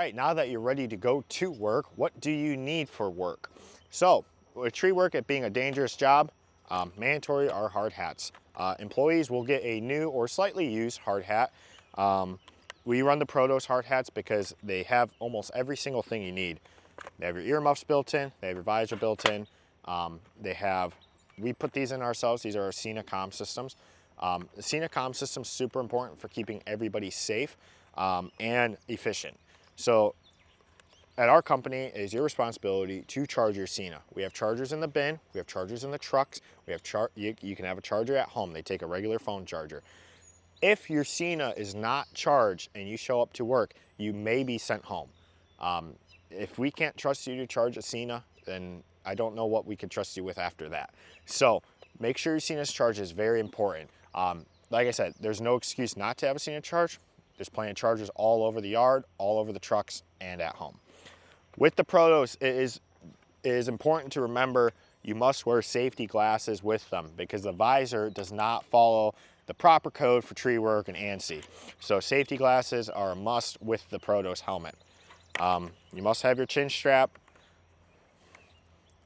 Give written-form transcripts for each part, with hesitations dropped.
right, now that you're ready to go to work, what do you need for work? So, with tree work, it being a dangerous job, mandatory are hard hats. Employees will get a new or slightly used hard hat. We run the Protos hard hats because they have almost every single thing you need. They have your earmuffs built in, they have your visor built in, we put these in ourselves, these are our Cena comm systems. The Cena comm system is super important for keeping everybody safe and efficient. So at our company, it is your responsibility to charge your Cena. We have chargers in the bin, we have chargers in the trucks, we have you can have a charger at home. They take a regular phone charger. If your Cena is not charged and you show up to work, you may be sent home. If we can't trust you to charge a Cena, then I don't know what we could trust you with after that. So make sure your Cena's charged is very important. Like I said, there's no excuse not to have a Cena charge. There's plenty of chargers all over the yard, all over the trucks, and at home. With the Protos, it is important to remember you must wear safety glasses with them because the visor does not follow the proper code for tree work and ANSI. So safety glasses are a must with the Protos helmet. You must have your chin strap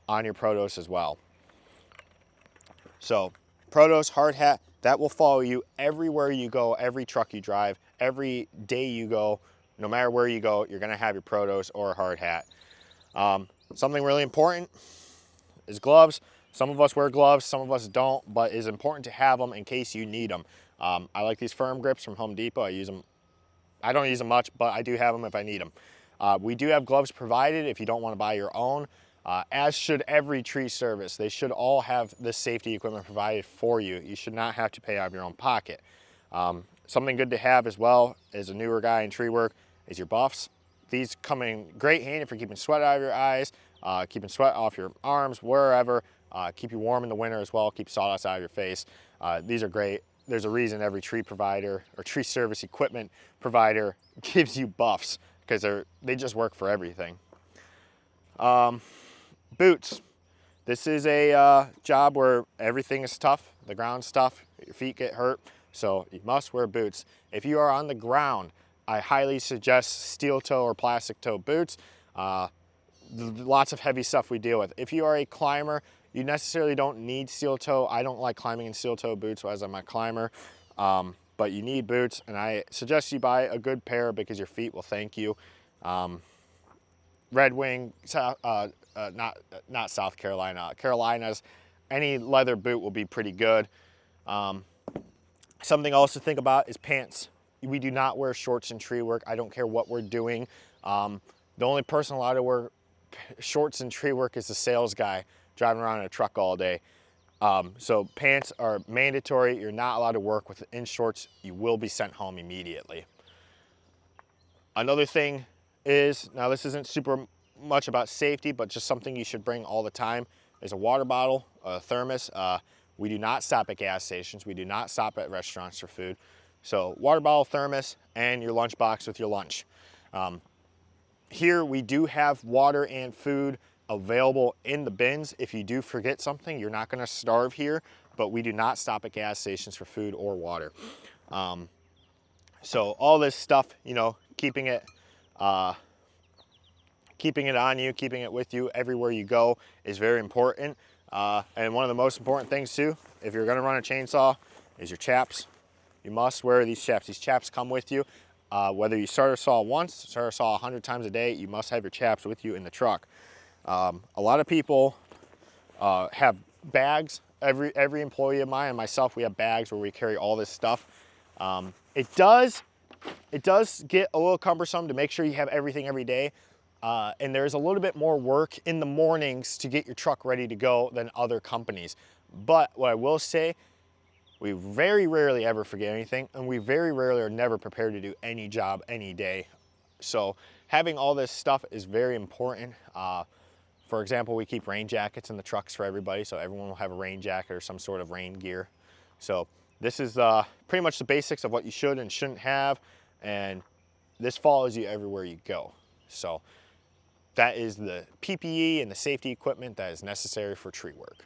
on your Protos as well. So Protos hard hat, that will follow you everywhere you go, every truck you drive, every day you go, no matter where you go, you're gonna have your Protos or a hard hat. Something really important is gloves. Some of us wear gloves, some of us don't, but it's important to have them in case you need them. I like these firm grips from Home Depot. I use them. I don't use them much, but I do have them if I need them. We do have gloves provided if you don't want to buy your own, as should every tree service. They should all have this safety equipment provided for you. You should not have to pay out of your own pocket. Something good to have as well as a newer guy in tree work is your buffs. These come in great handy for keeping sweat out of your eyes, keeping sweat off your arms, wherever. Keep you warm in the winter as well, keep sawdust out of your face. These are great. There's a reason every tree provider or tree service equipment provider gives you buffs because they just work for everything. Boots. This is a job where everything is tough. The ground's tough, your feet get hurt, so you must wear boots. If you are on the ground, I highly suggest steel toe or plastic toe boots. Lots of heavy stuff we deal with. If you are a climber, you necessarily don't need steel toe. I don't like climbing in steel toe boots as I'm a climber, but you need boots, and I suggest you buy a good pair because your feet will thank you. Red Wing, not South Carolina, Carolinas, any leather boot will be pretty good. Something else to think about is pants. We do not wear shorts in tree work. I don't care what we're doing. The only person allowed to wear shorts in tree work is the sales guy driving around in a truck all day. So pants are mandatory. You're not allowed to work in shorts. You will be sent home immediately. Another thing is, now this isn't super much about safety, but just something you should bring all the time, is a water bottle, a thermos. We do not stop at gas stations. We do not stop at restaurants for food. So water bottle, thermos, and your lunch box with your lunch. Here we do have water and food available in the bins. If you do forget something, you're not gonna starve here, but we do not stop at gas stations for food or water. So all this stuff, you know, keeping it on you, keeping it with you everywhere you go is very important. And one of the most important things too, if you're gonna run a chainsaw, is your chaps. You must wear these chaps. These chaps come with you. Whether you start a saw once, start a saw 100 times a day, you must have your chaps with you in the truck. A lot of people have bags. Every employee of mine and myself, we have bags where we carry all this stuff. It does get a little cumbersome to make sure you have everything every day. And there's a little bit more work in the mornings to get your truck ready to go than other companies. But what I will say, we very rarely ever forget anything, and we very rarely are never prepared to do any job any day. So having all this stuff is very important. For example, we keep rain jackets in the trucks for everybody, so everyone will have a rain jacket or some sort of rain gear. So this is pretty much the basics of what you should and shouldn't have, and this follows you everywhere you go. So that is the PPE and the safety equipment that is necessary for tree work.